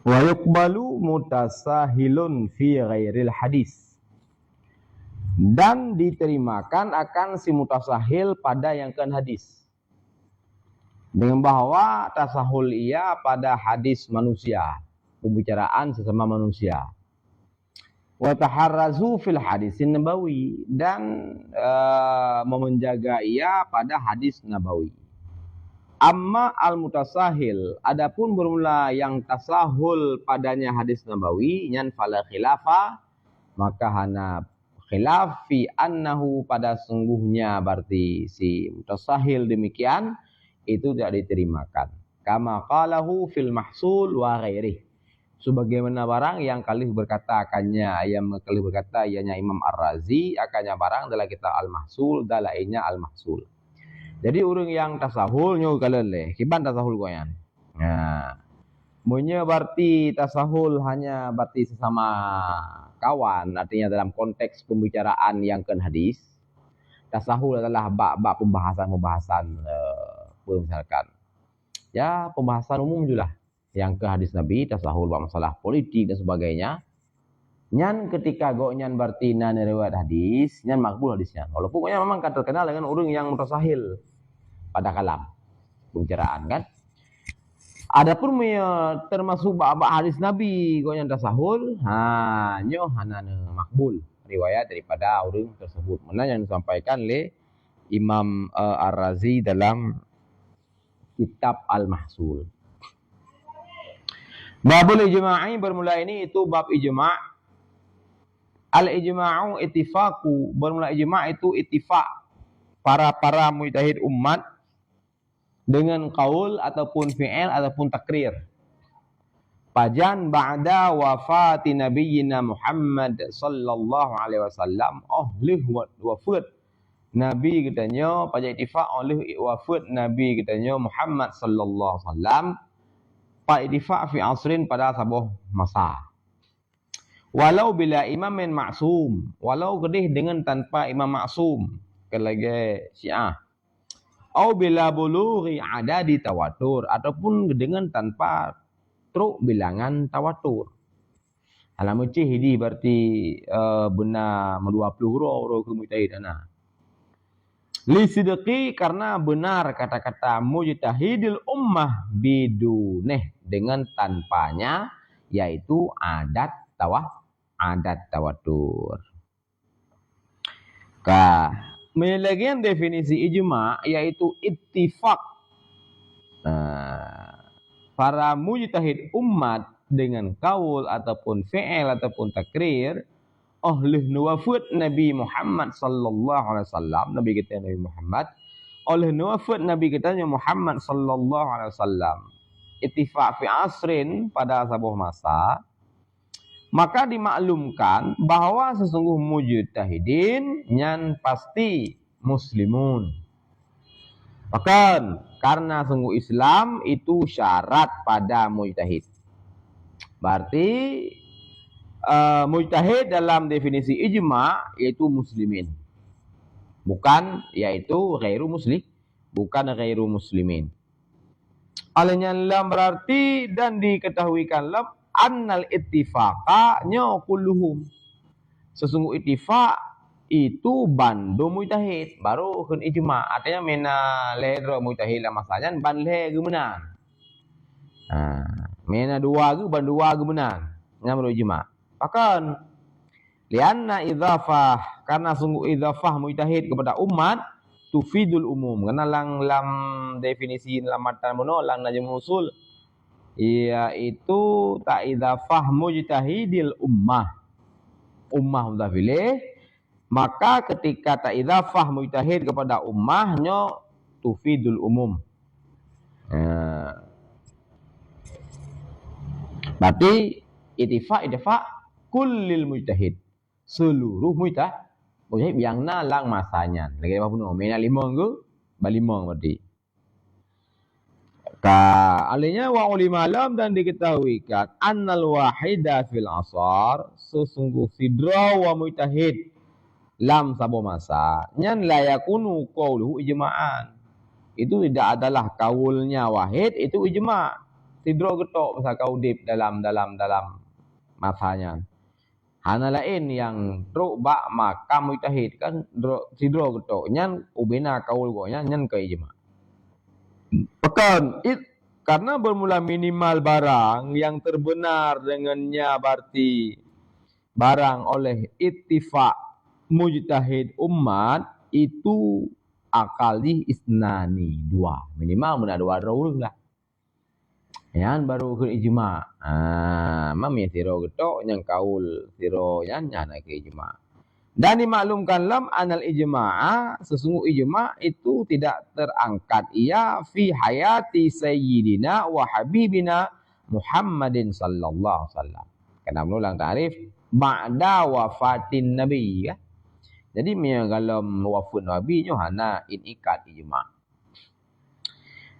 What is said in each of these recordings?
Wa yuqbalu mutasahilun fi ghairil hadis. Dan diterimakan akan si mutasahil pada yang kan hadis. Dengan bahwa tasahul ia pada hadis manusia, pembicaraan sesama manusia. Wa taharrazu fil hadisin nabawi, dan menjaga ia pada hadis nabawi. Amma al-mutasahil, adapun bermula yang tasahul padanya hadis nabawi, nyan fala khilafa, maka hana khilaf fi annahu, pada sungguhnya berarti si mutasahil demikian itu tidak diterimakan. Kama qalahu fil mahsul wa ghairih, sebagaimana barang yang kalih berkata akannya, yang kalih berkata ianya Imam Ar-Razi akannya barang dalam kitab Al-Mahsul, dalainnya Al-Mahsul. Jadi orang yang tasahul nyo kalele, kiban tasahul koyan. Nah, munnya berarti tasahul hanya berarti sesama kawan, artinya dalam konteks pembicaraan yang kan hadis. Tasahul adalah bab pembahasan misalkan. Ya, pembahasan umum julah. Yang ke hadis Nabi, tasahul bab masalah politik dan sebagainya. Nyan ketika go nyan berarti nan riwayat hadis, nyan makbul hadisnya. Walaupun nyan memang terkenal dengan orang yang mutasahil pada kalam pembicaraan kan. Adapun termasuk bab hadis Nabi go nyan tasahul, nyo hanana makbul riwayat daripada orang tersebut. Mana yang disampaikan oleh Imam Ar-Razi dalam kitab Al-Mahsul. Babul ijma'i, bermula ini itu bab ijma'. Al-ijma'u ittifaqu, bermula ijma' itu ittifaq para mujtahid umat dengan qaul ataupun fi'il ataupun takrir. Pajan ba'da wafati nabiyyina Muhammad sallallahu alaihi wasallam, oleh wafat Nabi katanya, pada ittifaq oleh wafat Nabi katanya Muhammad sallallahu alaihi wasallam, pada ittifaq fi asrin, pada sebuah masa. Walau bila imamin maksum, walau kedih dengan tanpa imam maksum, kelagi Syiah. Au bila bulughi adadi tawatur, ataupun dengan tanpa truk bilangan tawatur. Alam ucih ini berarti benar 20 huruf ke mujtahid ana. Li sidqi, karena benar kata-kata mujtahidil ummah biduneh, dengan tanpanya, yaitu adat tawatur. Melegian definisi ijma' yaitu ittifaq para mujtahid umat dengan kaul ataupun fi'il ataupun takrir oleh wafat Nabi Muhammad sallallahu alaihi wasallam, Nabi kita Nabi Muhammad, oleh wafat Nabi kita Muhammad sallallahu alaihi wasallam, ittifaq fi asrin, pada sebuah masa, maka dimaklumkan bahwa sesungguh mujtahidin nyan pasti muslimun. Bahkan karena sungguh Islam itu syarat pada mujtahid. Berarti mujtahid dalam definisi ijma' yaitu muslimin. Bukan yaitu ghairu muslim, bukan ghairu muslimin. Olehnya lam berarti dan diketahuikan lam annal ittifaqa kulluhum. Sesungguh ittifaq itu bandu mujtahid, baru kun ijma'. Artinya mena lehro mujtahid lah masanya ban leh gemenan. Mena dua ge ban dua gemenan. Ngamro ijma'. Bahkan lianna idzafah, karena sungguh idzafah mujtahid kepada umat tufidul umum. Karena lam definisi lamatan mono lang najmul usul, yaitu ta'idzafah mujtahidil ummah mudafilih, maka ketika ta'idzafah mujtahid kepada ummahnya tufidul umum. Berarti ittifaq kullil mujtahid, seluruh mujtahid yang nalang masanya. Lagi apa pun mena limong ke balimong berarti. Alihnya wa ulima lam, dan diketahui kan annal wahida fil asar, sesungguh sidra wa mujtahid lam sabo masa nyan la yakunu qauluhu ijma'an, itu tidak adalah kaulnya wahid itu ijma'. sidro getok pasal kau udip dalam masanya. Hana lain yang truk bak makam mujtahid kan sidro getok nyan ubena kaul go nyan ke ijma. Pekan karena bermula minimal barang yang terbenar dengannya berarti barang oleh ittifaq mujtahid umat itu akali isnani dua, minimal mana dua orang lah. Yan baru ke ijma. Mami siro getok yang kaul siro yan ke ijma. Dan dimaklumkan lam anal ijma'a, sesungguh ijma' itu tidak terangkat ia fi hayati sayyidina wa habibina Muhammadin sallallahu alaihi wasallam. Kena mengulang tarif ba'da wafatin nabi ya. Jadi kalau wafat nabi nyo hana inikat ijma'.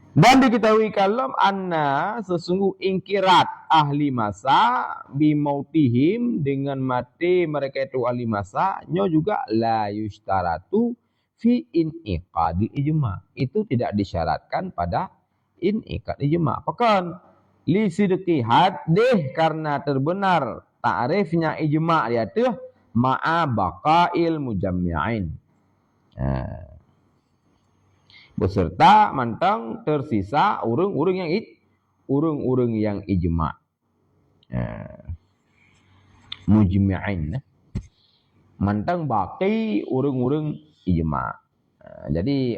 Dan diketahui kalam anna sesungguh ingkirat ahli masa bimautihim dengan mati mereka itu ahli masa nyo juga la yustaratu fi iniqadil ijma'. Itu tidak disyaratkan pada iniqad ijma'. Pekan li sidqi hadih karena terbenar ta'rifnya ijma' yaitu ma'a baqail mujammi'in. Beserta mantang tersisa urung-urung yang ijma'. Mujmi'in. Mantang baqi urung-urung ijma'. Jadi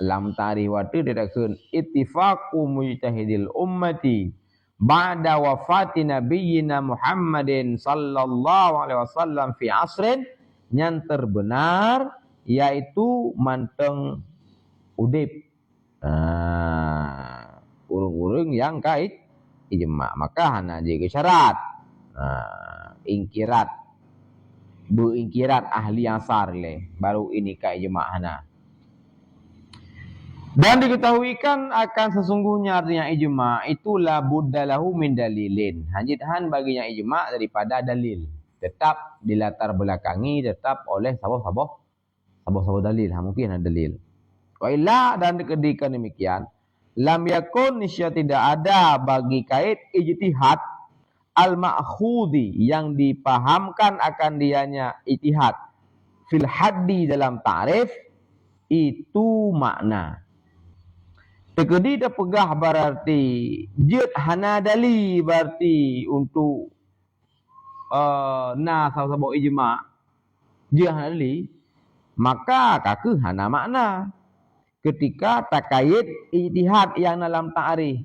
lam tarihwati didakun ittifaqu mujtahidil ummati ba'da wafati nabiyyina Muhammadin sallallahu alaihi wasallam fi asrin yang terbenar yaitu manteng udip urung-urung yang kait ijma'. Maka hana jadi syarat ingkirat beingkirat ahli asar le baru ini kait ijma' hana. Dan diketahuikan akan sesungguhnya artinya ijma' itu la buddalahu min dalilin. Hanjithan baginya ijma' daripada dalil. Tetap dilatar belakangi tetap oleh sabah dalil. Mungkin ada dalil. Wa illa dan dikedikan demikian lam yakun nisya tidak ada bagi kait ijtihad al-ma'khudi yang dipahamkan akan dianya ijtihad fil haddi dalam ta'rif itu makna tekedi dah pegah berarti jid hana dali berarti untuk na sabab ijma' jid hana dali maka kaku hana makna ketika takayid ijtihad yang dalam ta'rif.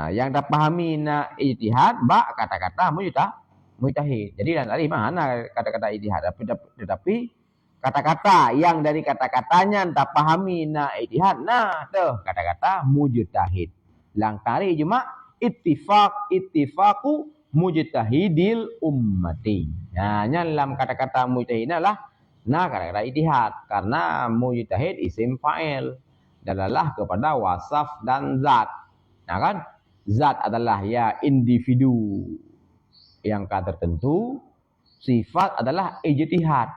Yang dah pahami na ijtihad bak kata-kata mujtahid. Jadi dalam ta'rif mana kata-kata ijtihad tetapi kata-kata yang dari kata-katanya tak pahami na ijtihad nah tu kata-kata mujtahid. Lang ta'rif cuma ittifaqu mujtahidil ummati. Nya dalam kata-kata mujtahid lah nah kata-kata ijtihad karena mujtahid isim fa'il dalalah kepada wasaf dan zat. Nah kan zat adalah ya individu yang tertentu, sifat adalah ijtihad.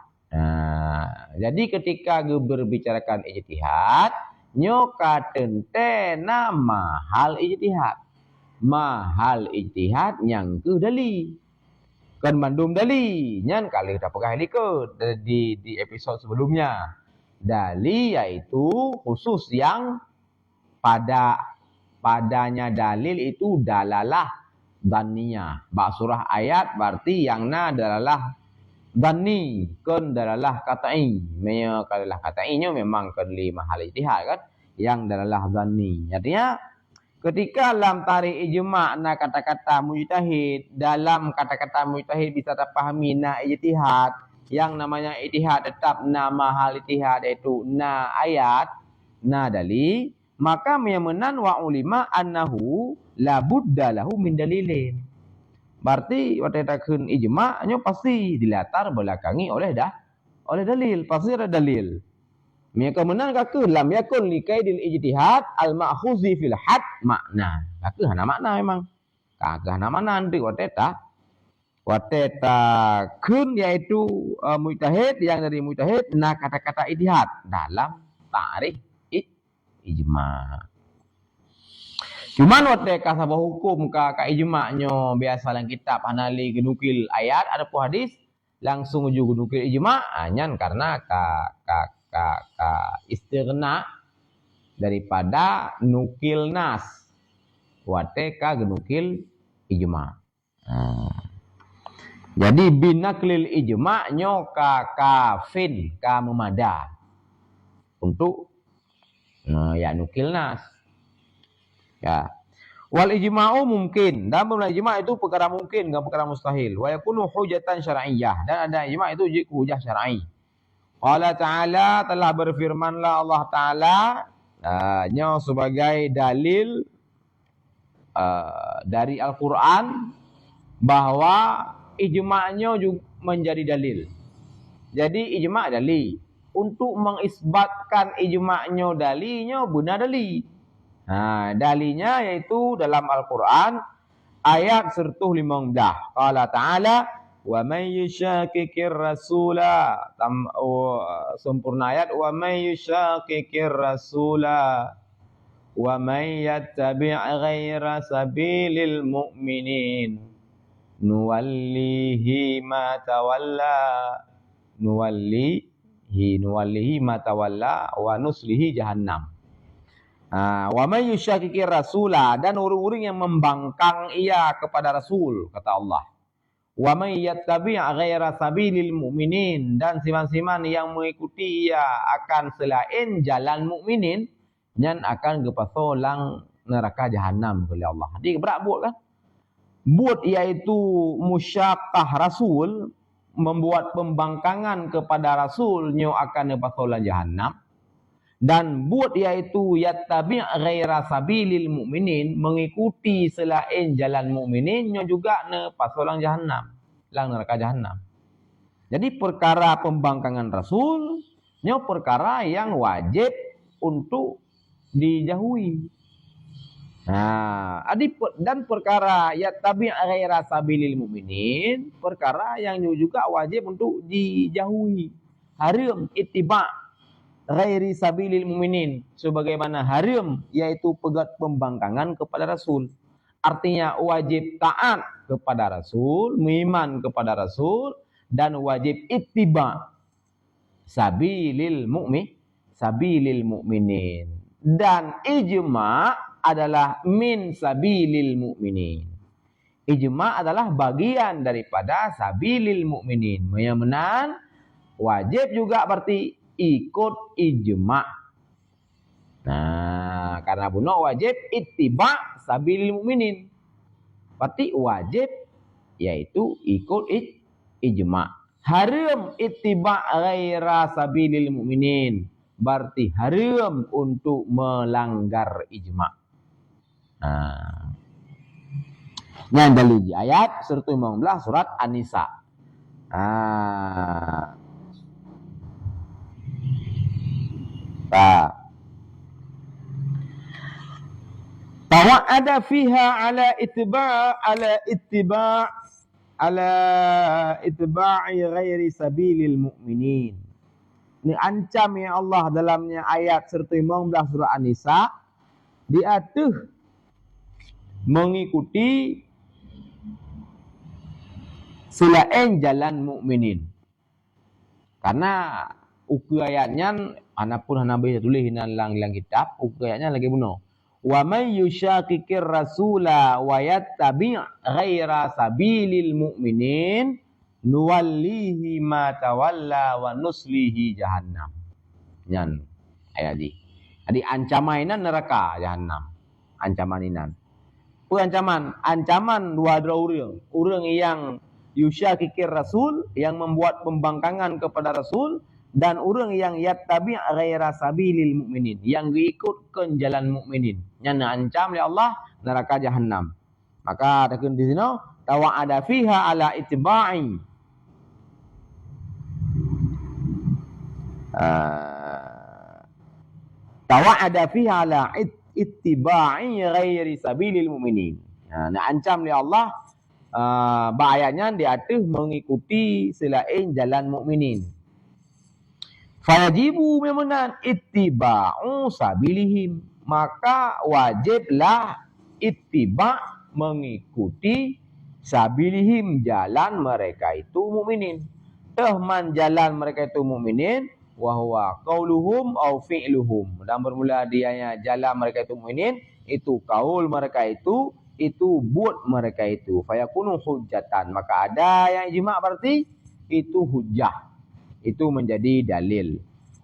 Jadi ketika berbicarakan ijtihad nyo katente nama hal ijtihad. Mahal ijtihad yang ke dali kan mandum dali nyan kali dah pegah di episod sebelumnya. Dali yaitu khusus yang padanya dalil itu dalalah dhaniyah. Bak surah ayat berarti yang na dalalah dhani kan dalalah qat'i. Kalau dalalah qat'inya memang kedli mahal ijtihad kan yang dalalah dhani. Artinya ketika dalam tarikh ijma' na kata-kata mujtahid, dalam kata-kata mujtahid bisa terpahami na ijtihad. Yang namanya ijtihad tetap nama hal ijtihad itu na ayat, na dali, maka memenan wa ulima annahu la budda lahu min dalilin. Berarti waktu takun ijma' nyo pasti dilatar belakangi oleh dalil, pasti ada dalil. Mereka menang kaku lam yakun likaidil ijtihad al-ma'khuzi fil had makna. Kaku hana makna memang. Kaku hana makna nanti wateta kun yaitu mujtahid yang dari mujtahid na kata-kata ijtihad dalam ta'rif ijma'. Cuman waktu kasabah hukum ka ijma'nyo biasa dalam kitab hanali genukil ayat ada pun hadis langsung uju genukil ijma' nyan karena ka istighna daripada nukil nas wate ka genukil ijma'. Jadi binaklil ijma' nyo kafin ka memada untuk ya nukil nas. Ya. Wal ijma'u mungkin. Dan ijma' itu perkara mungkin, bukan perkara mustahil. Wa yakunu hujatan syar'iyyah. Dan ada ijma' itu hujah syar'i. Qala ta'ala telah berfirmanlah Allah Ta'ala nyo sebagai dalil dari Al-Quran bahwa ijma'nya juga menjadi dalil. Jadi ijma' dalil. Untuk mengisbatkan ijma'nya dalilnya benar dalil. Dalilnya yaitu dalam Al-Quran ayat 115. Qala ta'ala wa man yushaqiqir rasula sempurna ayat wa man yushaqiqir rasula wa man yattabi' ghaira sabilil mu'minin nuwallihi ma tawalla nuwallihi ma tawalla wa nuslihi jahannam. Wa may yushaqiqir rasula, dan orang-orang yang membangkang ia kepada Rasul, kata Allah. Wa may yattabi' ghaira sabilil mu'minin, dan siman-siman yang mengikuti ia akan selain jalan mukminin, nyan akan kepasolang neraka jahanam oleh Allah. Jadi berat buat kan? Buat iaitu musyaqqah Rasul, membuat pembangkangan kepada Rasul nyo akan kepasolang jahanam. Dan buat iaitu yattabi' ghaira sabilil mu'minin, mengikuti selain jalan mukminin nyo juga ne pasolang jahanam, lang neraka jahanam. Jadi perkara pembangkangan Rasul nyo perkara yang wajib untuk dijauhi. Dan perkara yattabi' ghaira sabilil mu'minin, perkara yang juga wajib untuk dijauhi. Haram ittiba' ghairi sabilil mu'minin, sebagaimana haram yaitu pegat pembangkangan kepada Rasul. Artinya wajib taat kepada Rasul, beriman kepada Rasul, dan wajib ittiba sabilil mu'minin. Dan ijma' adalah min sabilil mu'minin. Ijma' adalah bagian daripada sabilil mu'minin. Menyamanan wajib juga berarti ikut ijma'. Karena bunuh wajib ittiba' sabilil mu'minin. Berarti wajib yaitu ikut ijma'. Haram ittiba' ghaira sabilil mu'minin. Berarti haram untuk melanggar ijma'. Yang dalil ayat 115 surat An-Nisa. Tawa'ada fiha ala ittiba'i ghairi sabilil mu'minin. Ini ancam ya Allah dalamnya ayat 115 surah An-Nisa, diatuh mengikuti selain jalan mukminin. Karena ukur ayatnya anapun hanabi tulis dalam kitab, ukur ayatnya lagi benar. Wa may yushaqiqir rasula wa yattabi' ghaira sabilil mu'minin nuwallihi ma tawalla wa nuslihi jahannam. Nyan ayat ini. Jadi ancaman neraka jahannam. Ancaman ini. Ancaman dua orang. Orang yang yushaqiqir rasul, yang membuat pembangkangan kepada Rasul, dan orang yang yattabi' ghaira sabilil mu'minin, yang ikutkan jalan mukminin. Yang ancam oleh Allah neraka jahannam. Maka takun di sini tawa'ada fiha ala ittiba'i tawa'ada fiha ala ittiba'i ghairi sabilil mu'minin. Ancam oleh Allah bahayanya diatur mengikuti selain jalan mukminin. Fajibu memenan ittiba'u sabilihim, maka wajiblah ittiba mengikuti sabilihim jalan mereka itu mukminin. Man jalan mereka itu mukminin wa huwa qauluhum au fi'luhum. Dan bermula dianya jalan mereka itu mukminin, itu kaul mereka itu buat mereka itu. Fayakunu hujjatan. Maka ada yang ijma' berarti itu hujjah. Itu menjadi dalil.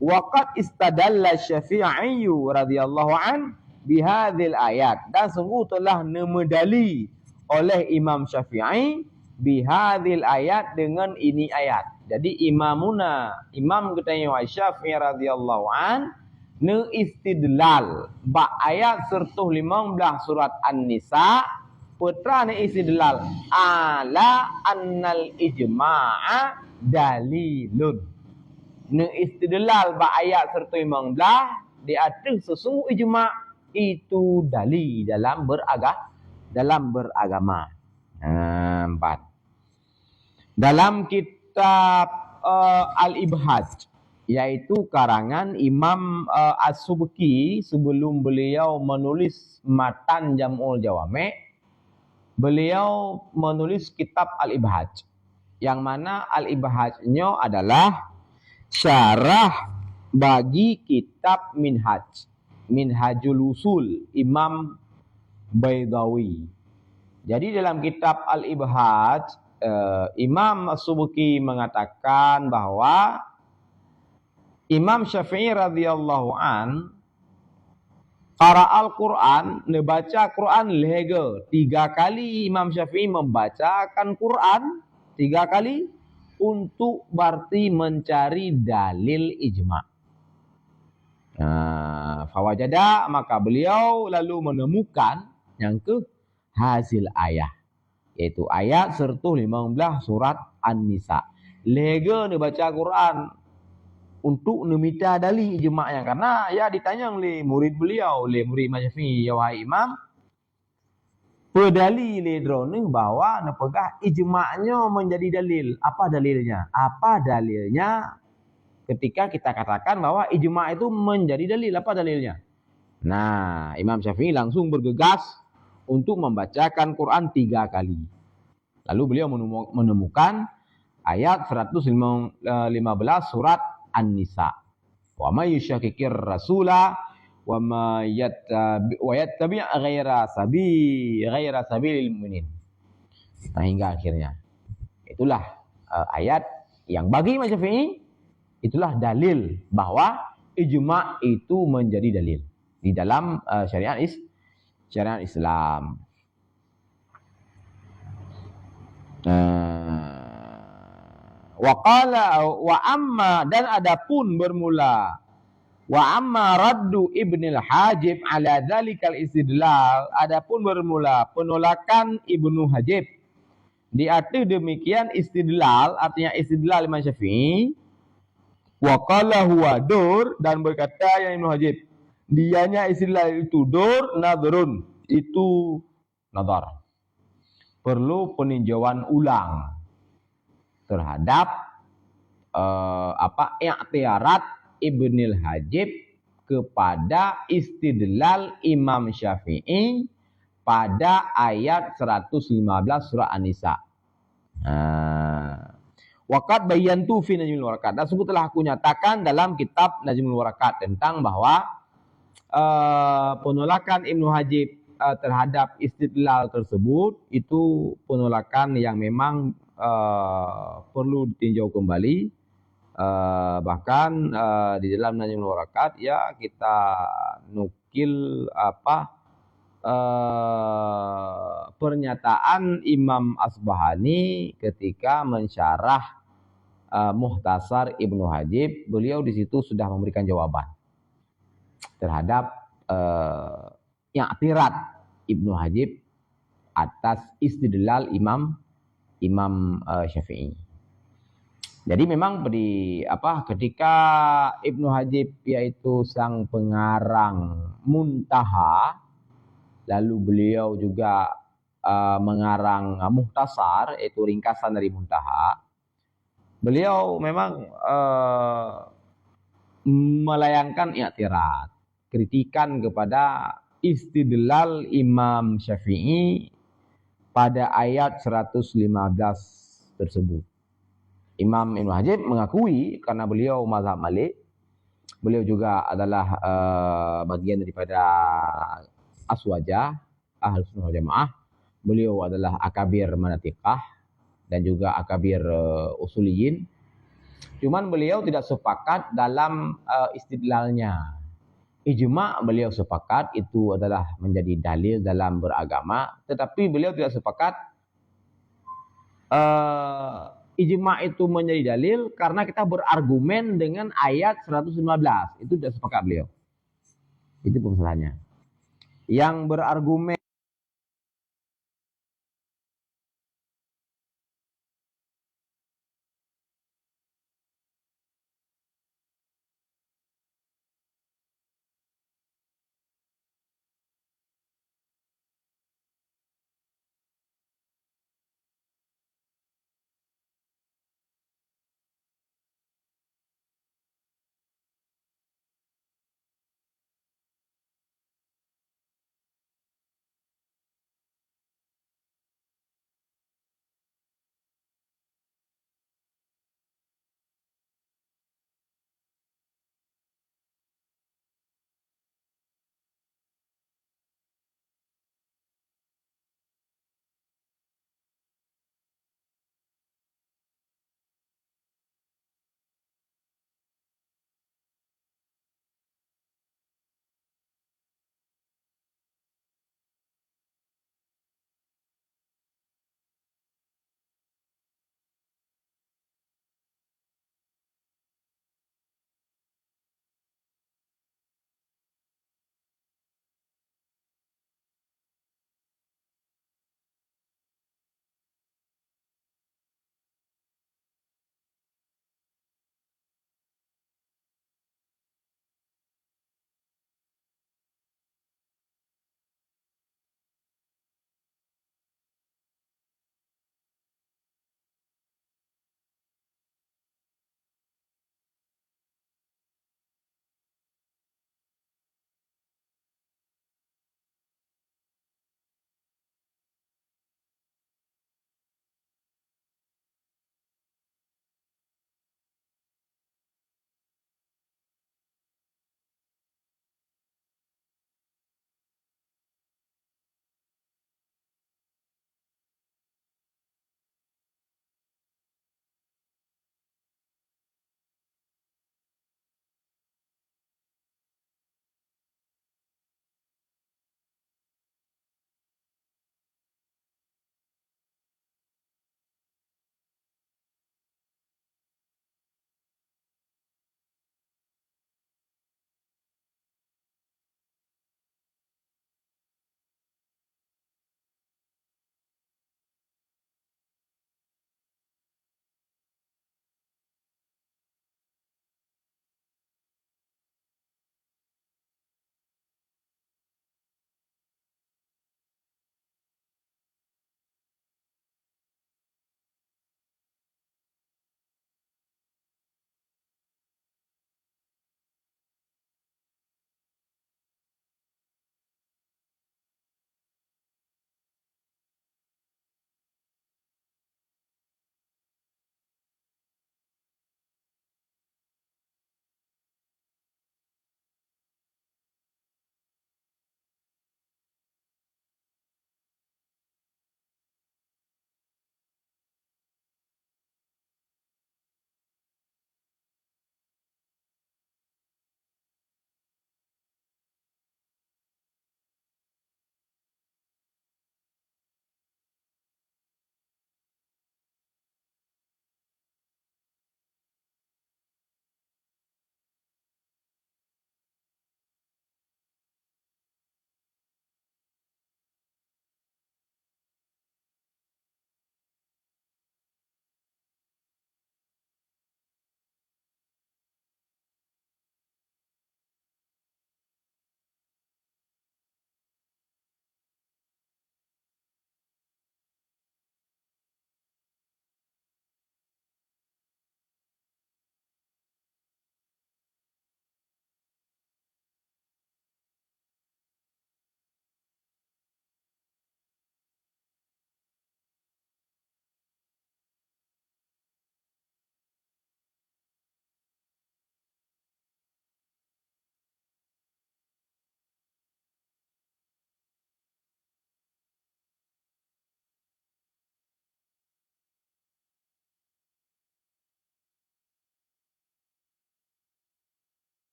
Waqad istadalla Syafi'i radhiyallahu an bihadzal ayat. Dan sungguh telah memedali oleh Imam Syafi'i bihadzal ayat dengan ini ayat. Jadi Imam kita yang Syafi'i radhiyallahu an ne istidlal ba ayat 115 surat An-Nisa putra ne istidlal ala annal ijma'a dalilun. Ne istidlal ba ayat 115 di atas sesungguh ijma' itu dalil dalam beragama. Empat. Dalam kitab Al-Ibhaj, yaitu karangan Imam As-Subki, sebelum beliau menulis matan Jam'ul Jawami', beliau menulis kitab Al-Ibhaj, yang mana Al-Ibhajnya adalah syarah bagi kitab Minhajul Usul Imam Baydawi. Jadi dalam kitab Al-Ibhaj, Imam As-Subki mengatakan bahwa Imam Syafi'i radhiyallahu an qara'al Quran, membaca Quran lega. 3 kali Imam Syafi'i membacakan Quran 3 kali untuk berarti mencari dalil ijma'. Fawajada, maka beliau lalu menemukan yang ke hasil ayat, yaitu ayat 115 surat An-Nisa. Lega ni baca Quran untuk meminta dalil ijma'nya, karena ya ditanya oleh murid beliau, oleh murid Syafi'i, ya wahai Imam, pedalil drone bahwa nepegah ijma'nya menjadi dalil. Apa dalilnya? Apa dalilnya ketika kita katakan bahwa ijma' itu menjadi dalil? Apa dalilnya? Nah, Imam Syafi'i langsung bergegas untuk membacakan Quran 3 kali. Lalu beliau menemukan ayat 115 surat An-Nisa. Wa may yushakkikir rasula wa ma yattabi' ghaira sabilil mu'minin. Nah, hingga akhirnya. Itulah ayat yang bagi Imam Syafi'i itulah dalil bahwa ijma' itu menjadi dalil di dalam syariat Islam. Wa qala wa amma, dan adapun bermula wa amma raddu Ibnul Hajib ala dzalikal istidlal, adapun bermula penolakan Ibnu Hajib di atas demikian istidlal, artinya istidlal Imam Syafi'i. Wa qala huwa dur, dan berkata yang Ibnu Hajib dianya istidlal itu dur, nadrun itu nazar, perlu peninjauan ulang terhadap i'tiarat Ibnul Hajib kepada istidlal Imam Syafi'i pada ayat 115 surah An-Nisa. Waqad bayyantu fi Najmul Warakat, dan sungguh telah aku nyatakan dalam kitab Najmul Warakat tentang bahwa penolakan Ibnu Hajib terhadap istidlal tersebut itu penolakan yang memang perlu ditinjau kembali. Bahkan di dalam Najmul Warakat ya kita nukil pernyataan Imam Asbahani ketika mensyarah Muhtasar Ibnu Hajib. Beliau di situ sudah memberikan jawaban terhadap i'tirat Ibnu Hajib atas istidlal Imam Syafi'i. Jadi memang ketika Ibnu Hajib yaitu sang pengarang Muntaha, lalu beliau juga mengarang Muhtasar, yaitu ringkasan dari Muntaha. Beliau memang melayangkan i'tirat, kritikan kepada istidlal Imam Syafi'i pada ayat 115 tersebut. Imam Ibnu Hazm mengakui karena beliau mazhab Malik, beliau juga adalah bagian daripada Aswajah, Ahlus Sunnah wal Jamaah. Beliau adalah akabir Manatikah dan juga akabir usuliyin. Cuman beliau tidak sepakat dalam istidlalnya. Ijma' beliau sepakat itu adalah menjadi dalil dalam beragama, tetapi beliau tidak sepakat ijma' itu menjadi dalil karena kita berargumen dengan ayat 115. Itu tidak sepakat beliau. Itu permasalahannya. Yang berargumen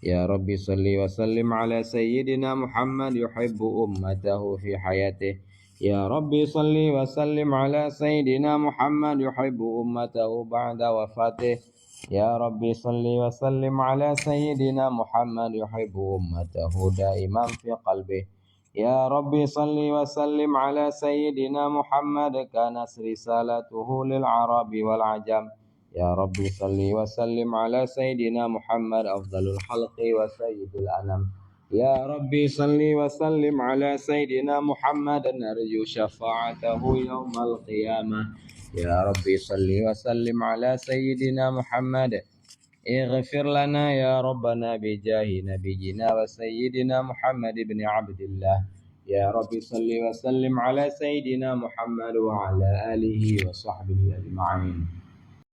يا ربي صل وسلم على سيدنا محمد يحب أمته في حياته يا ربي صل وسلم على سيدنا محمد يحب أمته بعد وفاته يا ربي صل وسلم على سيدنا محمد يحب أمته دائما في قلبه يا ربي صل وسلم على سيدنا محمد كانت رسالته للعرب والعجم يا ربي صل وسلم على سيدنا محمد أفضل الخلق وسيد الأنام يا ربي صل وسلم على سيدنا محمد نرجو شفاعته يوم القيامة يا ربي صل وسلم على سيدنا محمد اغفر لنا يا ربنا بجاه نبينا وسيدنا محمد بن عبد الله يا ربي صل وسلم على سيدنا محمد وعلى آله وصحبه أجمعين